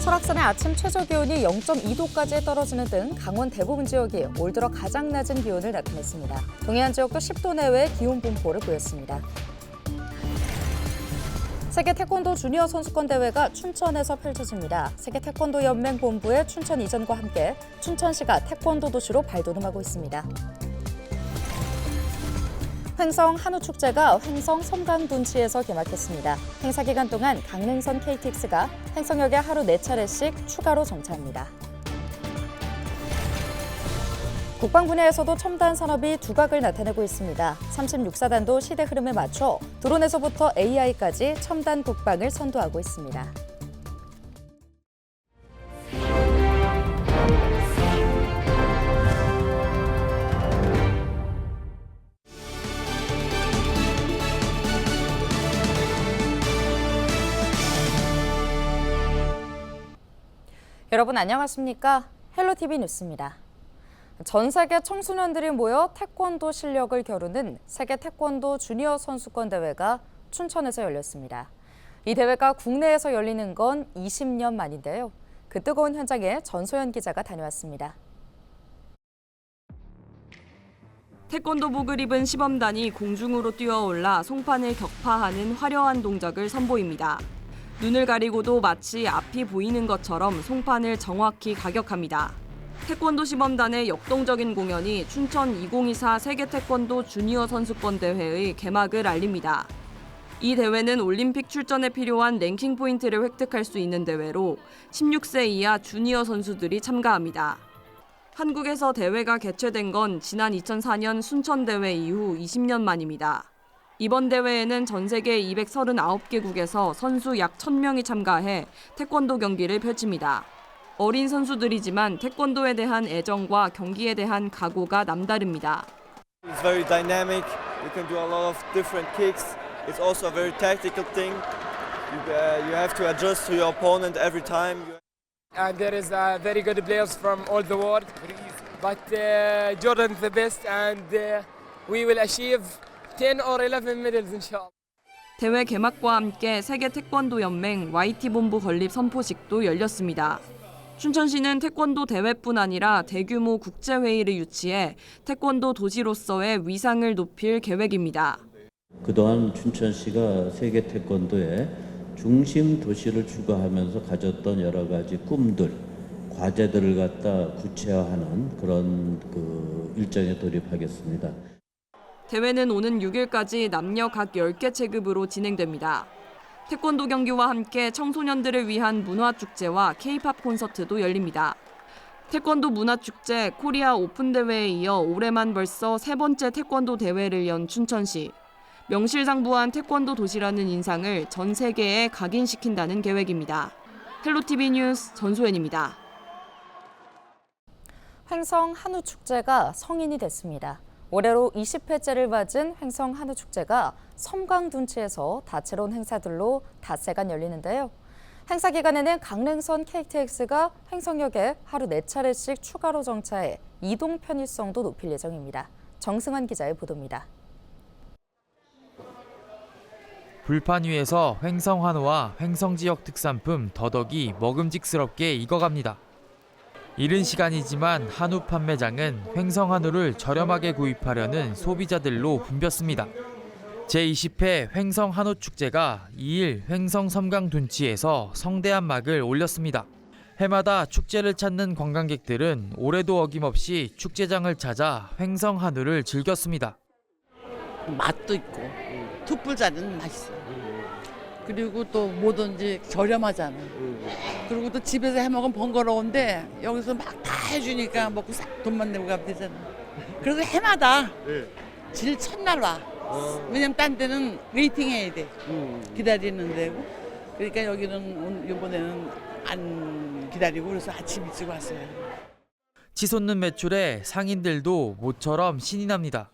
설악산의 아침 최저 기온이 0.2도까지 떨어지는 등 강원 대부분 지역이 올 들어 가장 낮은 기온을 나타냈습니다. 동해안 지역도 10도 내외의 기온 분포를 보였습니다. 세계 태권도 주니어 선수권 대회가 춘천에서 펼쳐집니다. 세계 태권도 연맹 본부의 춘천 이전과 함께 춘천시가 태권도 도시로 발돋움하고 있습니다. 횡성 한우축제가 횡성 섬강둔치에서 개막했습니다. 행사 기간 동안 강릉선 KTX가 횡성역에 하루 4차례씩 추가로 정차합니다. 국방 분야에서도 첨단 산업이 두각을 나타내고 있습니다. 36사단도 시대 흐름에 맞춰 드론에서부터 AI까지 첨단 국방을 선도하고 있습니다. 여러분 안녕하십니까? 헬로티비 뉴스입니다. 전 세계 청소년들이 모여 태권도 실력을 겨루는 세계 태권도 주니어 선수권 대회가 춘천에서 열렸습니다. 이 대회가 국내에서 열리는 건 20년 만인데요. 그 뜨거운 현장에 전소연 기자가 다녀왔습니다. 태권도복을 입은 시범단이 공중으로 뛰어올라 송판을 격파하는 화려한 동작을 선보입니다. 눈을 가리고도 마치 앞이 보이는 것처럼 송판을 정확히 가격합니다. 태권도 시범단의 역동적인 공연이 춘천 2024 세계 태권도 주니어 선수권 대회의 개막을 알립니다. 이 대회는 올림픽 출전에 필요한 랭킹 포인트를 획득할 수 있는 대회로 16세 이하 주니어 선수들이 참가합니다. 한국에서 대회가 개최된 건 지난 2004년 순천 대회 이후 20년 만입니다. 이번 대회에는 전 세계 239개국에서 선수 약 1,000명이 참가해 태권도 경기를 펼칩니다. 어린 선수들이지만 태권도에 대한 애정과 경기에 대한 각오가 남다릅니다. It's very dynamic. You can do a lot of different kicks. It's also a very tactical thing. You have to adjust to your opponent every time. And there is very good players from all the world. But Jordan is the best, and we will achieve 10 or 11 medals, inshallah. 대회 개막과 함께 세계 태권도 연맹 YT 본부 건립 선포식도 열렸습니다. 춘천시는 태권도 대회뿐 아니라 대규모 국제회의를 유치해 태권도 도시로서의 위상을 높일 계획입니다. 그동안 춘천시가 세계 태권도의 중심 도시를 추구하면서 가졌던 여러 가지 꿈들, 과제들을 갖다 구체화하는 그런 일정에 돌입하겠습니다. 대회는 오는 6일까지 남녀 각 10개 체급으로 진행됩니다. 태권도 경기와 함께 청소년들을 위한 문화축제와 K-팝 콘서트도 열립니다. 태권도 문화축제 코리아 오픈 대회에 이어 올해만 벌써 3번째 태권도 대회를 연 춘천시. 명실상부한 태권도 도시라는 인상을 전 세계에 각인시킨다는 계획입니다. 헬로티비 뉴스 전소연입니다. 횡성 한우축제가 성인이 됐습니다. 올해로 20회째를 맞은 횡성 한우축제가 섬광둔치에서 다채로운 행사들로 닷새간 열리는데요. 행사 기간에는 강릉선 KTX가 횡성역에 하루 4차례씩 추가로 정차해 이동 편의성도 높일 예정입니다. 정승환 기자의 보도입니다. 불판 위에서 횡성 한우와 횡성 지역 특산품 더덕이 먹음직스럽게 익어갑니다. 이른 시간이지만 한우 판매장은 횡성 한우를 저렴하게 구입하려는 소비자들로 붐볐습니다. 제20회 횡성 한우 축제가 2일 횡성 섬광둔치에서 성대한 막을 올렸습니다. 해마다 축제를 찾는 관광객들은 올해도 어김없이 축제장을 찾아 횡성 한우를 즐겼습니다. 맛도 있고 툭불자리는 맛있어. 그리고 또 뭐든지 저렴하잖아. 그리고 또 집에서 해먹으면 번거로운데 여기서 막 다 해주니까 먹고 싹 돈만 내고 가면 되잖아. 그래서 해마다 제일 첫날 와. 왜냐면 딴 데는 웨이팅 해야 돼. 기다리는 데고. 그러니까 여기는 이번에는 안 기다리고 그래서 아침 일찍 왔어요. 치솟는 매출에 상인들도 모처럼 신이 납니다.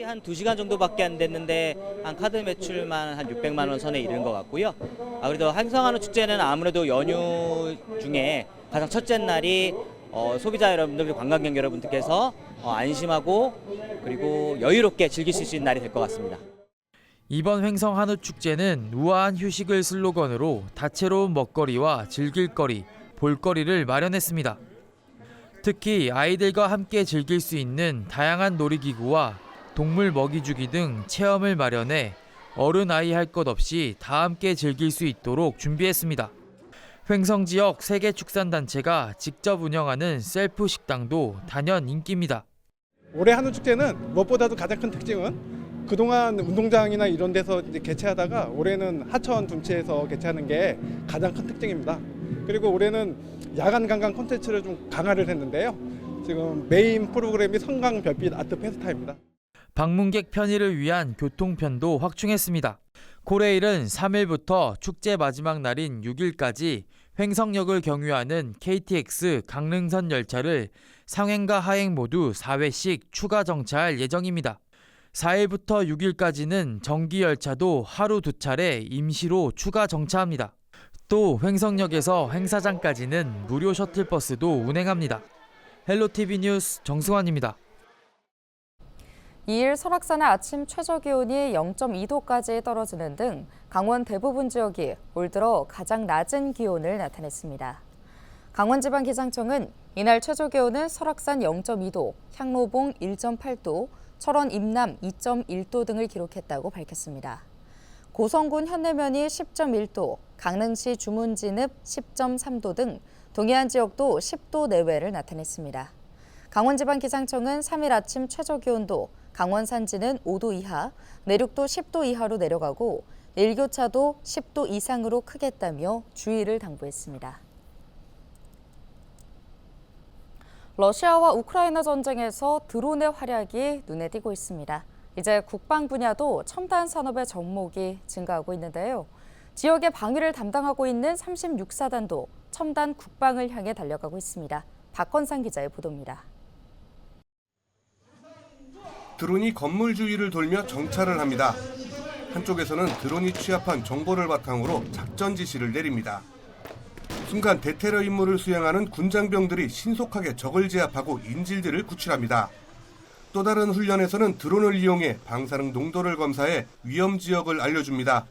한 2시간 정도밖에 안 됐는데 한 카드 매출만 한 600만 원 선에 이른 것 같고요. 그래도 횡성 한우 축제는 아무래도 연휴 중에 가장 첫째 날이 소비자 여러분들, 관광객 여러분들께서 안심하고 그리고 여유롭게 즐기실 수 있는 날이 될 것 같습니다. 이번 횡성 한우 축제는 우아한 휴식을 슬로건으로 다채로운 먹거리와 즐길거리, 볼거리를 마련했습니다. 특히 아이들과 함께 즐길 수 있는 다양한 놀이기구와 동물 먹이주기 등 체험을 마련해 어른 아이 할 것 없이 다 함께 즐길 수 있도록 준비했습니다. 횡성 지역 세계축산단체가 직접 운영하는 셀프 식당도 단연 인기입니다. 올해 한우 축제는 무엇보다도 가장 큰 특징은 그동안 운동장이나 이런 데서 이제 개최하다가 올해는 하천 둔치에서 개최하는 게 가장 큰 특징입니다. 그리고 올해는 야간 관광 콘텐츠를 좀 강화를 했는데요. 지금 메인 프로그램이 성강 별빛 아트 페스타입니다. 방문객 편의를 위한 교통편도 확충했습니다. 코레일은 3일부터 축제 마지막 날인 6일까지 횡성역을 경유하는 KTX 강릉선 열차를 상행과 하행 모두 4회씩 추가 정차할 예정입니다. 4일부터 6일까지는 정기 열차도 하루 2차례 임시로 추가 정차합니다. 또 횡성역에서 행사장까지는 무료 셔틀버스도 운행합니다. 헬로티비 뉴스 정승환입니다. 2일 설악산의 아침 최저기온이 0.2도까지 떨어지는 등 강원 대부분 지역이 올 들어 가장 낮은 기온을 나타냈습니다. 강원지방기상청은 이날 최저기온은 설악산 0.2도, 향로봉 1.8도, 철원 임남 2.1도 등을 기록했다고 밝혔습니다. 고성군 현내면이 10.1도, 강릉시 주문진읍 10.3도 등 동해안 지역도 10도 내외를 나타냈습니다. 강원지방기상청은 3일 아침 최저기온도 강원 산지는 5도 이하, 내륙도 10도 이하로 내려가고 일교차도 10도 이상으로 크겠다며 주의를 당부했습니다. 러시아와 우크라이나 전쟁에서 드론의 활약이 눈에 띄고 있습니다. 이제 국방 분야도 첨단 산업의 접목이 증가하고 있는데요. 지역의 방위를 담당하고 있는 36사단도 첨단 국방을 향해 달려가고 있습니다. 박건상 기자의 보도입니다. 드론이 건물 주위를 돌며 정찰을 합니다. 한쪽에서는 드론이 취합한 정보를 바탕으로 작전 지시를 내립니다. 순간 대테러 임무를 수행하는 군장병들이 신속하게 적을 제압하고 인질들을 구출합니다. 또 다른 훈련에서는 드론을 이용해 방사능 농도를 검사해 위험 지역을 알려줍니다.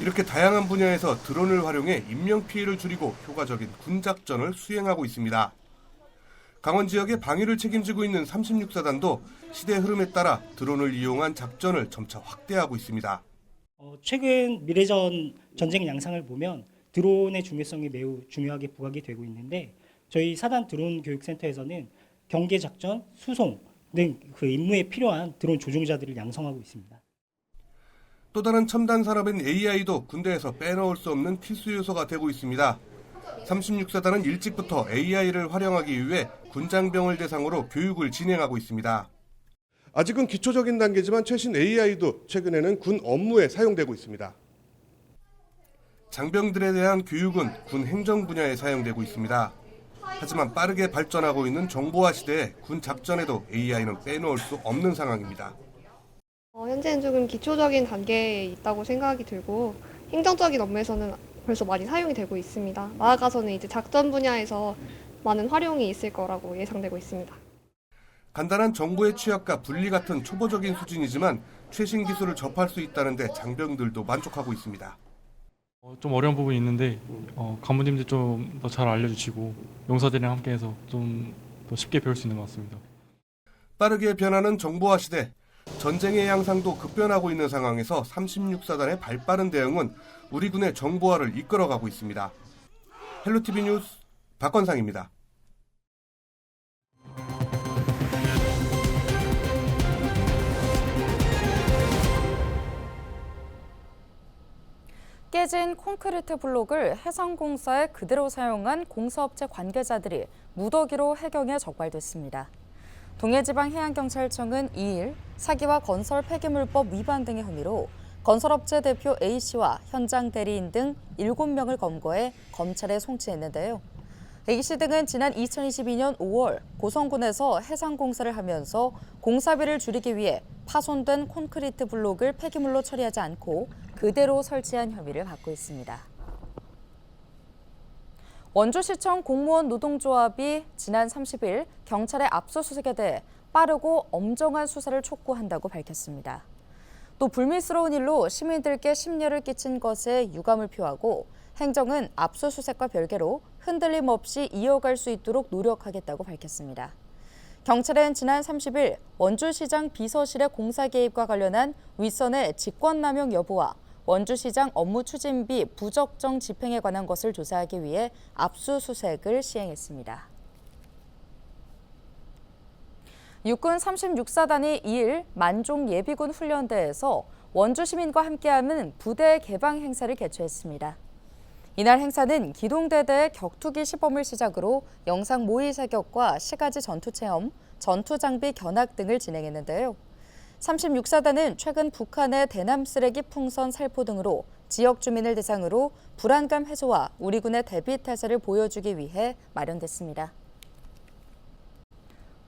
이렇게 다양한 분야에서 드론을 활용해 인명피해를 줄이고 효과적인 군작전을 수행하고 있습니다. 강원 지역의 방위를 책임지고 있는 36사단도 시대 흐름에 따라 드론을 이용한 작전을 점차 확대하고 있습니다. 최근 미래전 전쟁 양상을 보면 드론의 중요성이 매우 중요하게 부각이 되고 있는데 저희 사단 드론 교육센터에서는 경계 작전, 수송 등 그 임무에 필요한 드론 조종자들을 양성하고 있습니다. 또 다른 첨단 산업인 AI도 군대에서 빼놓을 수 없는 필수 요소가 되고 있습니다. 36사단은 일찍부터 AI를 활용하기 위해 군장병을 대상으로 교육을 진행하고 있습니다. 아직은 기초적인 단계지만 최신 AI도 최근에는 군 업무에 사용되고 있습니다. 장병들에 대한 교육은 군 행정 분야에 사용되고 있습니다. 하지만 빠르게 발전하고 있는 정보화 시대에 군 작전에도 AI는 빼놓을 수 없는 상황입니다. 현재는 조금 기초적인 단계에 있다고 생각이 들고 행정적인 업무에서는 벌써 많이 사용이 되고 있습니다. 나아가서는 이제 작전 분야에서 많은 활용이 있을 거라고 예상되고 있습니다. 간단한 정보의 취합과 분리 같은 초보적인 수준이지만 최신 기술을 접할 수 있다는 데 장병들도 만족하고 있습니다. 좀 어려운 부분이 있는데 간부님들 좀 더 잘 알려주시고 용사들이랑 함께해서 좀 더 쉽게 배울 수 있는 것 같습니다. 빠르게 변하는 정보화 시대, 전쟁의 양상도 급변하고 있는 상황에서 36사단의 발빠른 대응은 우리 군의 정보화를 이끌어가고 있습니다. 헬로티비 뉴스 박건상입니다. 깨진 콘크리트 블록을 해상공사에 그대로 사용한 공사업체 관계자들이 무더기로 해경에 적발됐습니다. 동해지방해양경찰청은 2일 사기와 건설 폐기물법 위반 등의 혐의로 건설업체 대표 A씨와 현장 대리인 등 7명을 검거해 검찰에 송치했는데요. A씨 등은 지난 2022년 5월 고성군에서 해상공사를 하면서 공사비를 줄이기 위해 파손된 콘크리트 블록을 폐기물로 처리하지 않고 그대로 설치한 혐의를 받고 있습니다. 원주시청 공무원 노동조합이 지난 30일 경찰의 압수수색에 대해 빠르고 엄정한 수사를 촉구한다고 밝혔습니다. 또 불미스러운 일로 시민들께 심려를 끼친 것에 유감을 표하고 행정은 압수수색과 별개로 흔들림 없이 이어갈 수 있도록 노력하겠다고 밝혔습니다. 경찰은 지난 30일 원주시장 비서실의 공사 개입과 관련한 윗선의 직권남용 여부와 원주시장 업무 추진비 부적정 집행에 관한 것을 조사하기 위해 압수수색을 시행했습니다. 육군 36사단이 2일 만종 예비군 훈련대에서 원주 시민과 함께하는 부대 개방 행사를 개최했습니다. 이날 행사는 기동대대의 격투기 시범을 시작으로 영상 모의 사격과 시가지 전투 체험, 전투 장비 견학 등을 진행했는데요. 36사단은 최근 북한의 대남 쓰레기 풍선 살포 등으로 지역 주민을 대상으로 불안감 해소와 우리 군의 대비 태세를 보여주기 위해 마련됐습니다.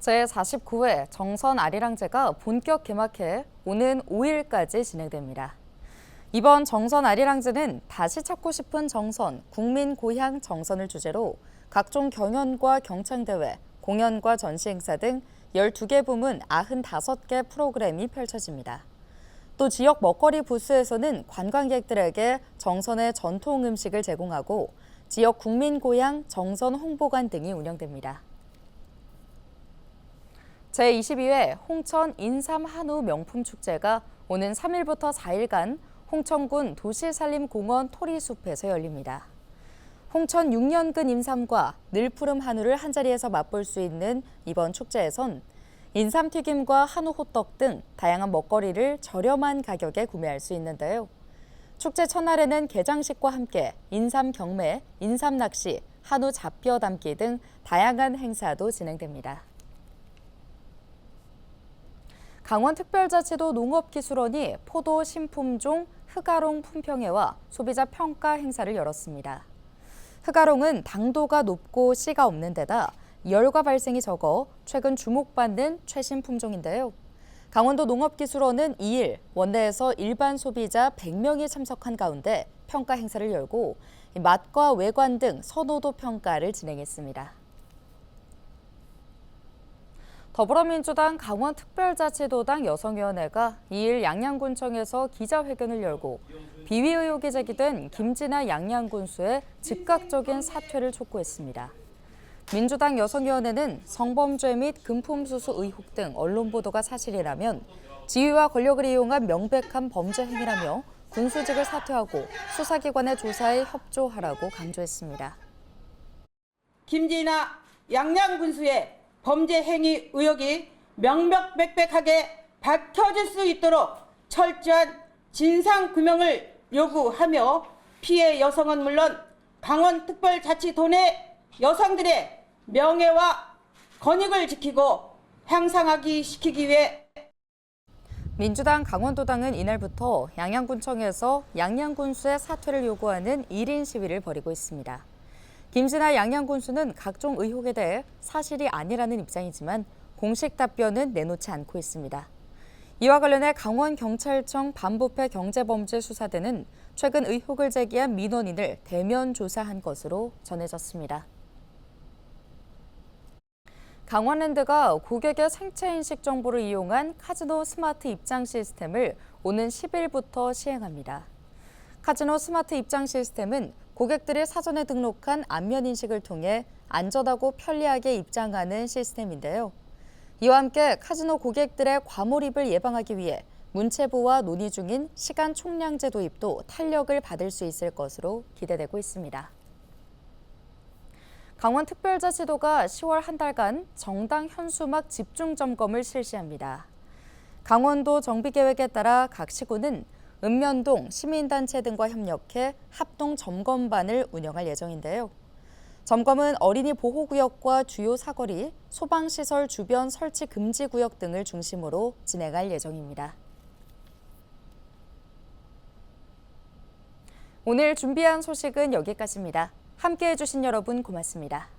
제49회 정선 아리랑제가 본격 개막해 오는 5일까지 진행됩니다. 이번 정선 아리랑제는 다시 찾고 싶은 정선, 국민 고향 정선을 주제로 각종 경연과 경창대회, 공연과 전시 행사 등 12개 부문 95개 프로그램이 펼쳐집니다. 또 지역 먹거리 부스에서는 관광객들에게 정선의 전통 음식을 제공하고 지역 국민 고향 정선 홍보관 등이 운영됩니다. 제22회 홍천 인삼 한우 명품 축제가 오는 3일부터 4일간 홍천군 도시산림공원 토리숲에서 열립니다. 홍천 6년근 인삼과 늘푸름 한우를 한자리에서 맛볼 수 있는 이번 축제에선 인삼튀김과 한우 호떡 등 다양한 먹거리를 저렴한 가격에 구매할 수 있는데요. 축제 첫날에는 개장식과 함께 인삼 경매, 인삼 낚시, 한우 잡혀 담기 등 다양한 행사도 진행됩니다. 강원특별자치도 농업기술원이 포도 신품종 흑아롱 품평회와 소비자 평가 행사를 열었습니다. 흑아롱은 당도가 높고 씨가 없는 데다 열과 발생이 적어 최근 주목받는 최신 품종인데요. 강원도 농업기술원은 2일 원내에서 일반 소비자 100명이 참석한 가운데 평가 행사를 열고 맛과 외관 등 선호도 평가를 진행했습니다. 더불어민주당 강원특별자치도당 여성위원회가 2일 양양군청에서 기자회견을 열고 비위 의혹이 제기된 김진아 양양군수의 즉각적인 사퇴를 촉구했습니다. 민주당 여성위원회는 성범죄 및 금품수수 의혹 등 언론 보도가 사실이라면 지위와 권력을 이용한 명백한 범죄 행위라며 군수직을 사퇴하고 수사기관의 조사에 협조하라고 강조했습니다. 김진아 양양군수의 범죄 행위 의혹이 명명백백하게 밝혀질 수 있도록 철저한 진상규명을 요구하며 피해 여성은 물론 강원특별자치도 내 여성들의 명예와 권익을 지키고 향상하기 시키기 위해 민주당 강원도당은 이날부터 양양군청에서 양양군수의 사퇴를 요구하는 1인 시위를 벌이고 있습니다. 김진아 양양군수는 각종 의혹에 대해 사실이 아니라는 입장이지만 공식 답변은 내놓지 않고 있습니다. 이와 관련해 강원경찰청 반부패 경제범죄수사대는 최근 의혹을 제기한 민원인을 대면 조사한 것으로 전해졌습니다. 강원랜드가 고객의 생체인식 정보를 이용한 카지노 스마트 입장 시스템을 오는 10일부터 시행합니다. 카지노 스마트 입장 시스템은 고객들이 사전에 등록한 안면 인식을 통해 안전하고 편리하게 입장하는 시스템인데요. 이와 함께 카지노 고객들의 과몰입을 예방하기 위해 문체부와 논의 중인 시간 총량제 도입도 탄력을 받을 수 있을 것으로 기대되고 있습니다. 강원특별자치도가 10월 한 달간 정당 현수막 집중 점검을 실시합니다. 강원도 정비계획에 따라 각 시군은 읍면동 시민단체 등과 협력해 합동 점검반을 운영할 예정인데요. 점검은 어린이 보호구역과 주요 사거리, 소방시설 주변 설치 금지 구역 등을 중심으로 진행할 예정입니다. 오늘 준비한 소식은 여기까지입니다. 함께해 주신 여러분 고맙습니다.